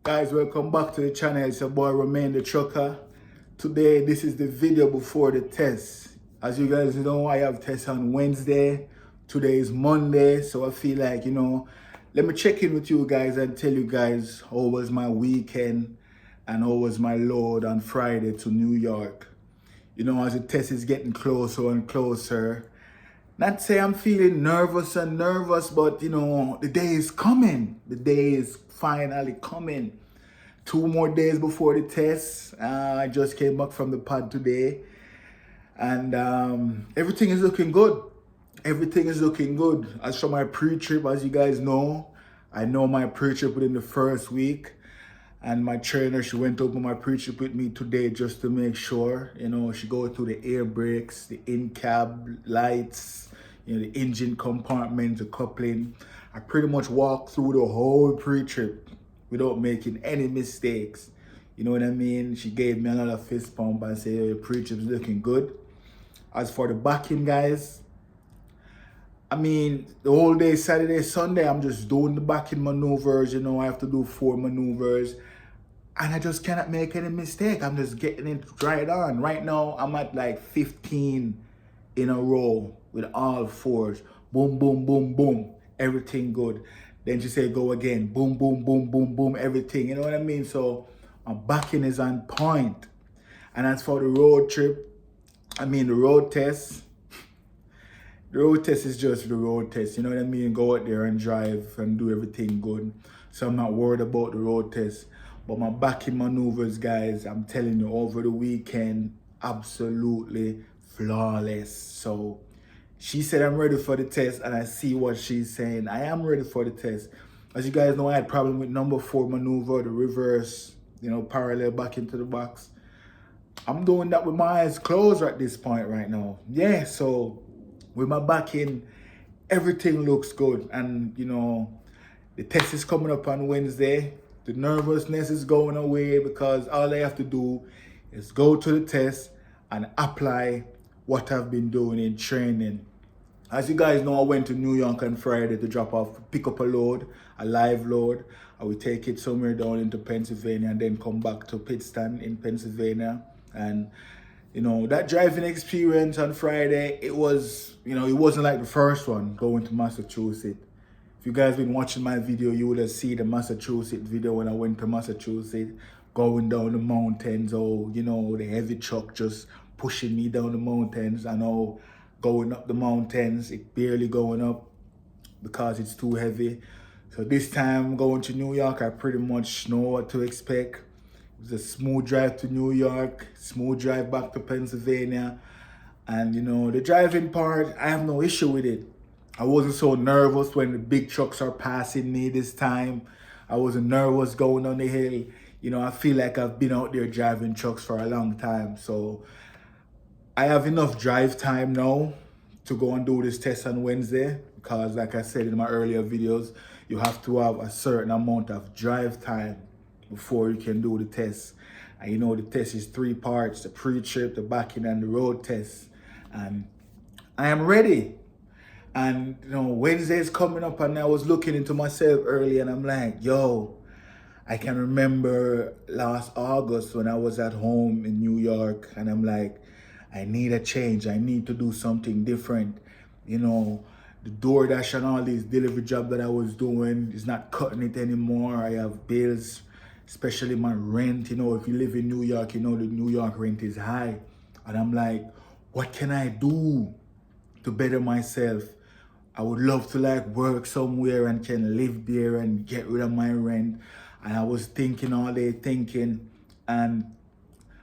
Guys, welcome back to the channel. It's your boy Romain the Trucker. Today, this is the video before the test. As you guys know, I have tests on Wednesday. Today is Monday, so I feel like, let me check in with you guys and tell you guys how was my weekend and how was my load on Friday to New York. As the test is getting closer and closer, not say I'm feeling nervous, but the day is coming. The day is finally coming. 2 more days before the test. I just came back from the pod today, and everything is looking good. Everything is looking good. As for my pre-trip, as you guys know, I know my pre-trip within the first week, and my trainer, she went over my pre-trip with me today just to make sure. She go through the air brakes, the in-cab lights, the engine compartment, the coupling. I pretty much walked through the whole pre-trip without making any mistakes. You know what I mean? She gave me another fist pump and said, your pre-trip's looking good. As for the backing, guys, the whole day, Saturday, Sunday, I'm just doing the backing maneuvers. I have to do 4 maneuvers. And I just cannot make any mistake. I'm just getting it right on. Right now, I'm at like 15 in a row with all 4s. Boom, boom, boom, boom. Everything good. Then she said, go again. Boom, boom, boom, boom, boom. Everything. You know what I mean? So my backing is on point. And as for the road trip, the road test. The road test is just the road test. You know what I mean? Go out there and drive and do everything good. So I'm not worried about the road test. But my backing maneuvers, guys, I'm telling you, over the weekend, absolutely flawless. So she said I'm ready for the test, and I see what she's saying. I am ready for the test. As you guys know, I had problem with number 4 maneuver, the reverse, parallel back into the box. I'm doing that with my eyes closed at this point right now. Yeah, so with my backing, everything looks good. And, the test is coming up on Wednesday. The nervousness is going away because all I have to do is go to the test and apply what I've been doing in training. As you guys know, I went to New York on Friday to pick up a load, a live load. I will take it somewhere down into Pennsylvania and then come back to Pittston in Pennsylvania. And, that driving experience on Friday, it was, it wasn't like the first one going to Massachusetts. If you guys been watching my video, you would have seen the Massachusetts video when I went to Massachusetts, going down the mountains. Oh, the heavy truck just pushing me down the mountains. I know going up the mountains, it barely going up because it's too heavy. So this time going to New York, I pretty much know what to expect. It was a smooth drive to New York, smooth drive back to Pennsylvania. And the driving part, I have no issue with it. I wasn't so nervous when the big trucks are passing me this time. I wasn't nervous going on the hill. I feel like I've been out there driving trucks for a long time. So I have enough drive time now to go and do this test on Wednesday. Because like I said in my earlier videos, you have to have a certain amount of drive time before you can do the test. And the test is 3 parts: the pre-trip, the backing, and the road test. And I am ready. And Wednesday is coming up, and I was looking into myself early, and I'm like, yo, I can remember last August when I was at home in New York, and I'm like, I need a change. I need to do something different. The DoorDash and all these delivery jobs that I was doing is not cutting it anymore. I have bills, especially my rent. If you live in New York, the New York rent is high. And I'm like, what can I do to better myself? I would love to work somewhere and can live there and get rid of my rent. And I was thinking all day, and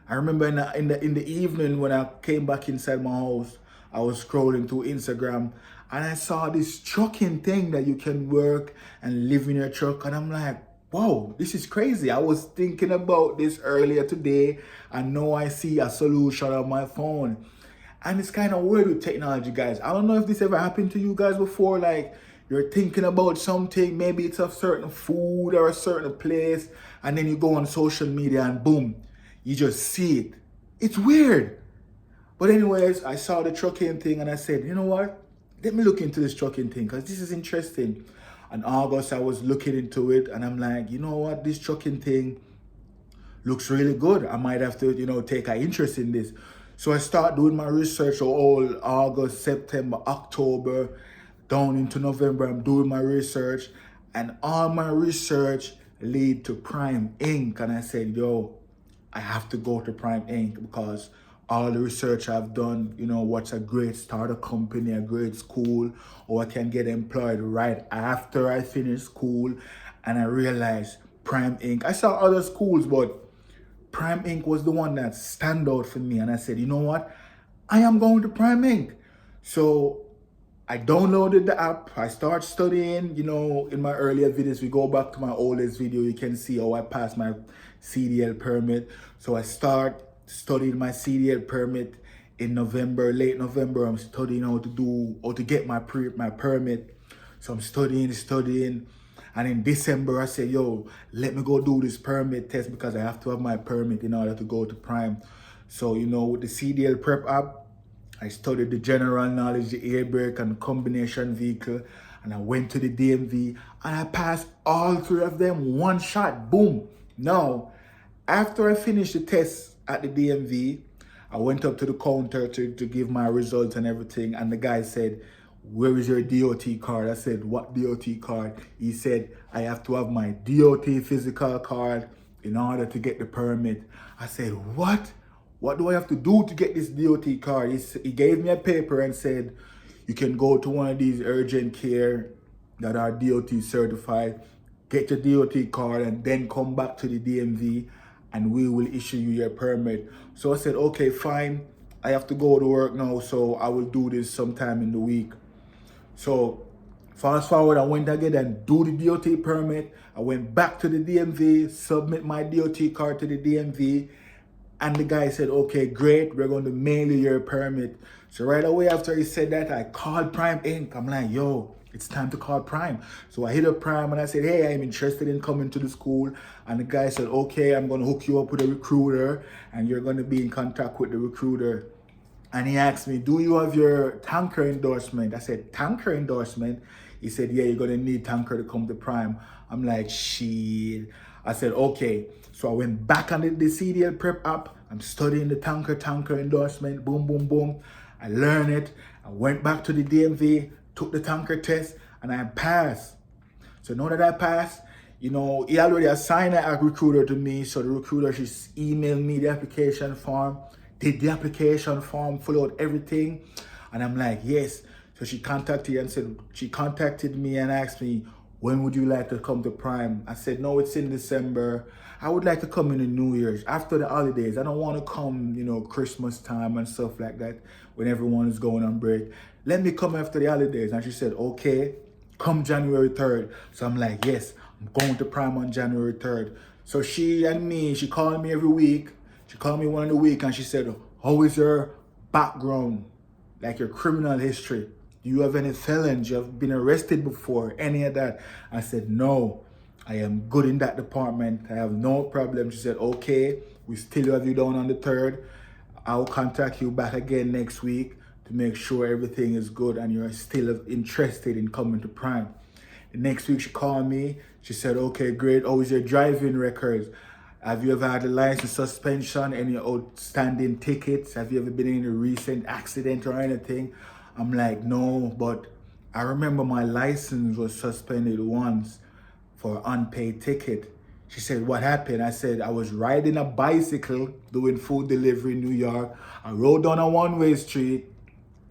I remember in the evening when I came back inside my house, I was scrolling through Instagram and I saw this trucking thing that you can work and live in your truck. And I'm like, whoa, this is crazy. I was thinking about this earlier today, and now I see a solution on my phone. And it's kind of weird with technology, guys. I don't know if this ever happened to you guys before. Like, you're thinking about something, maybe it's a certain food or a certain place, and then you go on social media and boom, you just see it. It's weird. But anyways, I saw the trucking thing and I said, you know what? Let me look into this trucking thing because this is interesting. In August, I was looking into it, and I'm like, you know what, this trucking thing looks really good. I might have to, take an interest in this. So I start doing my research all August, September, October, down into November. I'm doing my research, and all my research lead to Prime Inc. And I said, yo, I have to go to Prime Inc. because all the research I've done, what's a great startup company, a great school, or I can get employed right after I finish school. And I realized Prime Inc. I saw other schools, but Prime Inc. was the one that stand out for me. And I said, you know what? I am going to Prime Inc. So I downloaded the app. I start studying, in my earlier videos. We go back to my oldest video. You can see how I passed my CDL permit. So I start studying my CDL permit in November, late November. I'm studying how to get my permit. So I'm studying. And in December, I said, yo, let me go do this permit test because I have to have my permit in order to go to Prime. So, with the CDL prep app, I studied the general knowledge, the air brake and combination vehicle. And I went to the DMV and I passed all three of them one shot, boom. Now, after I finished the test at the DMV, I went up to the counter to give my results and everything. And the guy said, where is your DOT card? I said, what DOT card? He said, I have to have my DOT physical card in order to get the permit. I said, what? What do I have to do to get this DOT card? He gave me a paper and said, you can go to one of these urgent care that are DOT certified, get your DOT card, and then come back to the DMV and we will issue you your permit. So I said, okay, fine. I have to go to work now, so I will do this sometime in the week. So fast forward, I went again and do the DOT permit. I went back to the DMV, submit my DOT card to the DMV. And the guy said, okay, great, we're going to mail you your permit. So right away after he said that, I called Prime Inc. I'm like, yo, it's time to call Prime. So I hit up Prime and I said, hey, I'm interested in coming to the school. And the guy said, okay, I'm going to hook you up with a recruiter and you're going to be in contact with the recruiter. And he asked me, do you have your tanker endorsement? I said, tanker endorsement? He said, yeah, you're going to need tanker to come to Prime. I'm like, shit. I said, okay. So I went back on the CDL prep app. I'm studying the tanker endorsement. Boom, boom, boom. I learned it. I went back to the DMV, took the tanker test, and I passed. So now that I passed, he already assigned a recruiter to me. So the recruiter, she emailed me the application form. Did the application form, fill out everything. And I'm like, yes. So she contacted me and asked me, when would you like to come to Prime? I said, no, it's in December. I would like to come in the New Year's, after the holidays. I don't want to come, Christmas time and stuff like that when everyone is going on break. Let me come after the holidays. And she said, okay, come January 3rd. So I'm like, yes, I'm going to Prime on January 3rd. So she called me every week. She called me one of the week and she said, how is your background? Like your criminal history? Do you have any felons? You have been arrested before? Any of that? I said, no, I am good in that department. I have no problem. She said, okay, we still have you down on the 3rd. I'll contact you back again next week to make sure everything is good and you're still interested in coming to Prime. The next week she called me. She said, okay, great. How is your driving records? Have you ever had a license suspension, any outstanding tickets? Have you ever been in a recent accident or anything? I'm like, no, but I remember my license was suspended once for unpaid ticket. She said, what happened? I said, I was riding a bicycle doing food delivery in New York. I rode down a one-way street,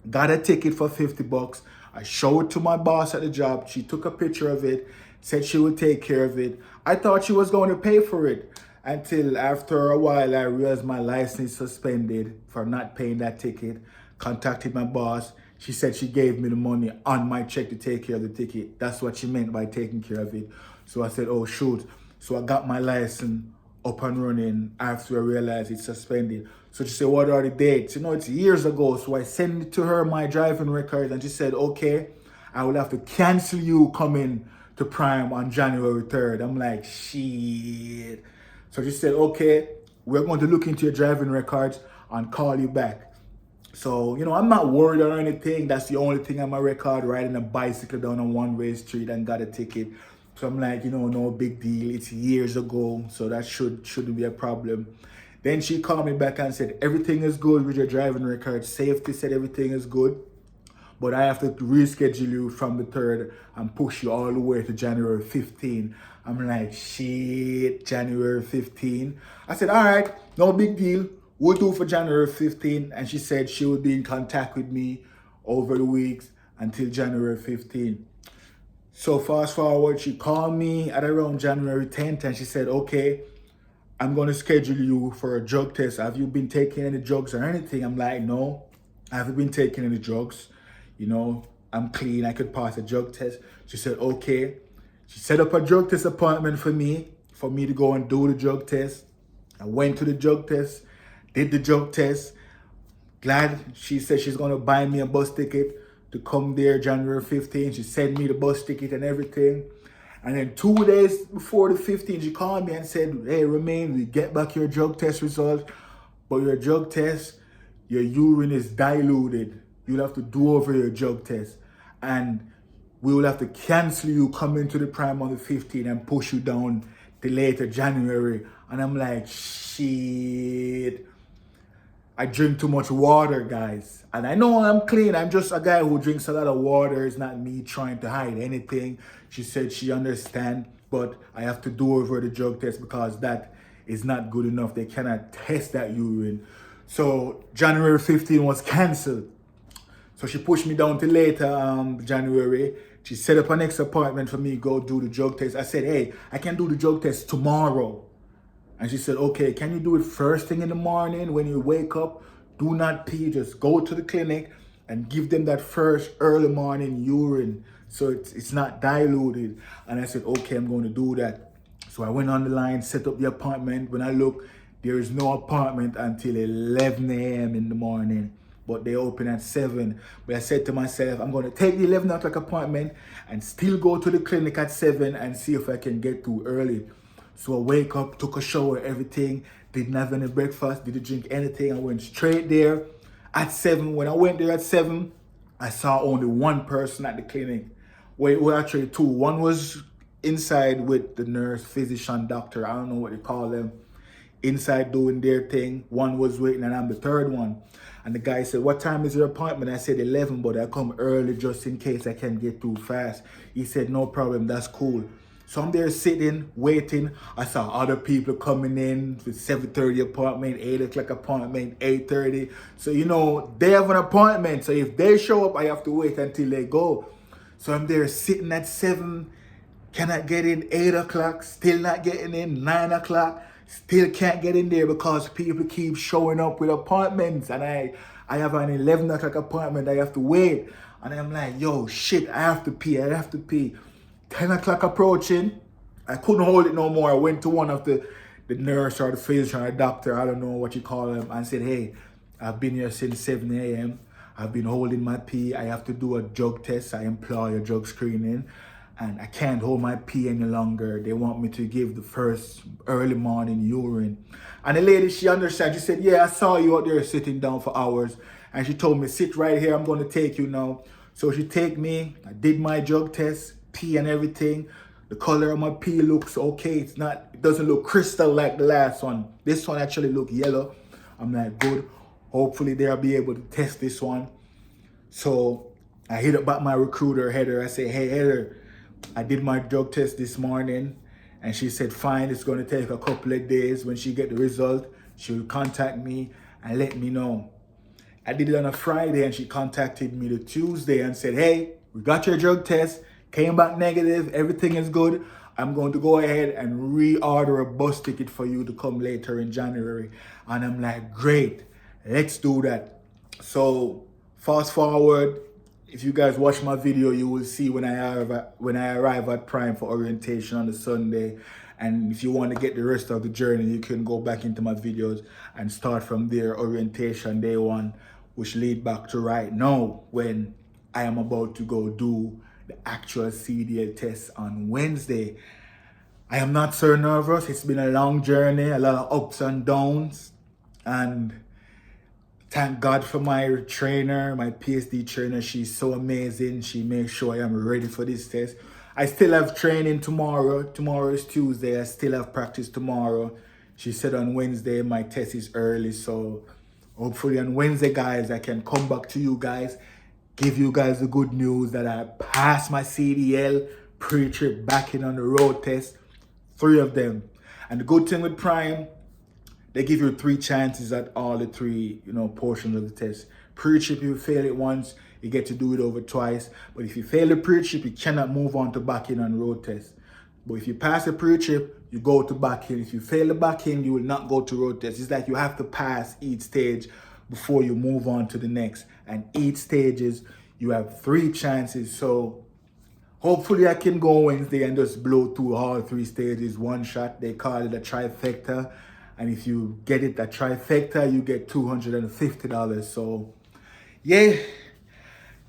got a ticket for $50. I showed it to my boss at the job. She took a picture of it, said she would take care of it. I thought she was going to pay for it. Until after a while, I realized my license suspended for not paying that ticket. Contacted my boss. She said she gave me the money on my check to take care of the ticket. That's what she meant by taking care of it. So I said, oh, shoot. So I got my license up and running after I realized it's suspended. So she said, what are the dates? It's years ago. So I sent it to her, my driving record, and she said, okay, I will have to cancel you coming to Prime on January 3rd. I'm like, shit. So she said, okay, we're going to look into your driving records and call you back. So, I'm not worried or anything. That's the only thing on my record, riding a bicycle down a one-way street and got a ticket. So I'm like, no big deal. It's years ago, so that shouldn't be a problem. Then she called me back and said, everything is good with your driving record. Safety said everything is good, but I have to reschedule you from the 3rd and push you all the way to January 15. I'm like, shit, January 15. I said, all right, no big deal. We'll do for January 15. And she said she would be in contact with me over the weeks until January 15. So fast forward, she called me at around January 10th and she said, okay, I'm going to schedule you for a drug test. Have you been taking any drugs or anything? I'm like, no, I haven't been taking any drugs. I'm clean. I could pass a drug test. She said, okay. She set up a drug test appointment for me to go and do the drug test. I went to the drug test, did the drug test. Glad she said she's going to buy me a bus ticket to come there January 15th. She sent me the bus ticket and everything. And then 2 days before the 15th, she called me and said, hey, Romain, we get back your drug test result, but your drug test, your urine is diluted. You'll have to do over your drug test. And we will have to cancel you coming to the prime on the 15th and push you down to later January. And I'm like, shit. I drink too much water, guys. And I know I'm clean. I'm just a guy who drinks a lot of water. It's not me trying to hide anything. She said she understands, but I have to do over the drug test because that is not good enough. They cannot test that urine. So January 15 was canceled. So she pushed me down to later January. She set up a next appointment for me to go do the drug test. I said, hey, I can do the drug test tomorrow. And she said, okay, can you do it first thing in the morning when you wake up? Do not pee, just go to the clinic and give them that first early morning urine so it's not diluted. And I said, okay, I'm going to do that. So I went on the line, set up the appointment. When I look, there is no appointment until 11 a.m. in the morning, but they open at 7. But I said to myself, I'm going to take the 11 o'clock appointment and still go to the clinic at 7 and see if I can get through early. So I wake up, took a shower, everything, didn't have any breakfast, didn't drink anything. I went straight there at 7. When I went there at 7, I saw only one person at the clinic. Well, actually two. One was inside with the nurse, physician, doctor, I don't know what they call them, inside doing their thing. One was waiting and I'm the third one. And the guy said, what time is your appointment? I said 11, but I come early just in case I can get through fast. He said, no problem, that's cool. So I'm there sitting, waiting. I saw other people coming in with 7:30 appointment, 8 o'clock appointment, 8:30. So, they have an appointment. So if they show up, I have to wait until they go. So I'm there sitting at 7, cannot get in 8 o'clock, still not getting in 9 o'clock, still can't get in there because people keep showing up with appointments. And I have an 11 o'clock appointment, I have to wait. And I'm like, yo, shit, I have to pee. 10 o'clock approaching, I couldn't hold it no more. I went to one of the nurse or the physician or the doctor, I don't know what you call them, and said, hey, I've been here since 7 a.m. I've been holding my pee. I have to do a drug test. I employ a drug screening, and I can't hold my pee any longer. They want me to give the first early morning urine. And the lady, she understands. She said, yeah, I saw you out there sitting down for hours. And she told me, sit right here. I'm going to take you now. So she take me. I did my drug test, pee and everything. The color of my pee looks okay. It doesn't look crystal like the last one. This one actually look yellow. I'm like, good. Hopefully they'll be able to test this one. So I hit up back my recruiter, Heather. I say, hey, Heather, I did my drug test this morning. And she said, fine, it's going to take a couple of days. When she get the result, she will contact me and let me know. I did it on a Friday and she contacted me the Tuesday and said, hey, we got your drug test. Came back negative. Everything is good. I'm going to go ahead and reorder a bus ticket for you to come later in January. And I'm like, great, let's do that. So fast forward, if you guys watch my video, you will see when I arrive at Prime for orientation on the Sunday. And if you want to get the rest of the journey, you can go back into my videos and start from there, orientation day 1, which lead back to right now when I am about to go do the actual CDL test on Wednesday. I am not so nervous. It's been a long journey, a lot of ups and downs. And Thank God for my trainer, my PSD trainer. She's so amazing. She makes sure I am ready for this test. I still have training tomorrow. Tomorrow is Tuesday. I still have practice tomorrow. She said on Wednesday my test is early. So hopefully on Wednesday, guys, I can come back to you guys, give you guys the good news that I passed my CDL pre-trip back in on the road test. 3 of them. And the good thing with Prime, they give you 3 chances at all the 3, portions of the test. Pre-trip, you fail it once, you get to do it over twice. But if you fail the pre-trip, you cannot move on to back-in on road test. But if you pass the pre-trip, you go to back-in. If you fail the back-in, you will not go to road test. It's like you have to pass each stage before you move on to the next. And each stages, you have 3 chances. So hopefully I can go Wednesday and just blow through all 3 stages one shot. They call it a trifecta. And if you get it a trifecta, you get $250. So yeah,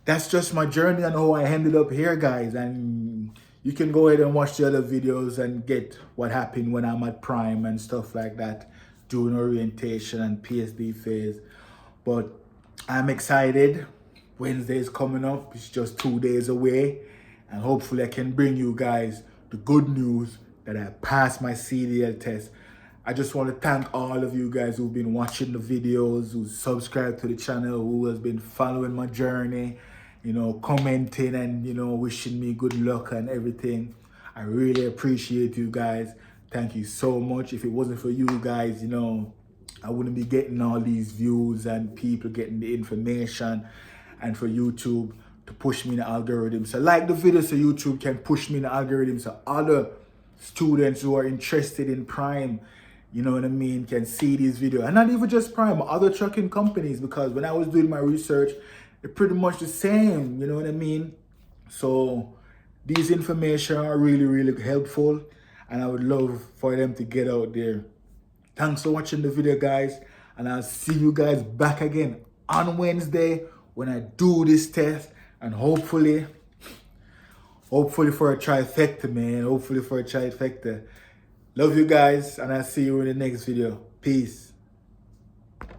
that's just my journey and how I ended up here, guys. And you can go ahead and watch the other videos and get what happened when I'm at Prime and stuff like that, doing orientation and PSD phase. But I'm excited. Wednesday is coming up. It's just 2 days away. And hopefully I can bring you guys the good news that I passed my CDL test. I just want to thank all of you guys who've been watching the videos, who subscribed to the channel, who has been following my journey, commenting and, wishing me good luck and everything. I really appreciate you guys. Thank you so much. If it wasn't for you guys, I wouldn't be getting all these views and people getting the information, and for YouTube to push me in the algorithm. So like the video so YouTube can push me in the algorithm so other students who are interested in Prime, can see these videos. And not even just Prime, other trucking companies, because when I was doing my research, they're pretty much the same, So these information are really, really helpful, and I would love for them to get out there. Thanks for watching the video, guys, and I'll see you guys back again on Wednesday when I do this test, and hopefully for a trifecta, man. Hopefully for a trifecta. Love you guys, and I'll see you in the next video. Peace.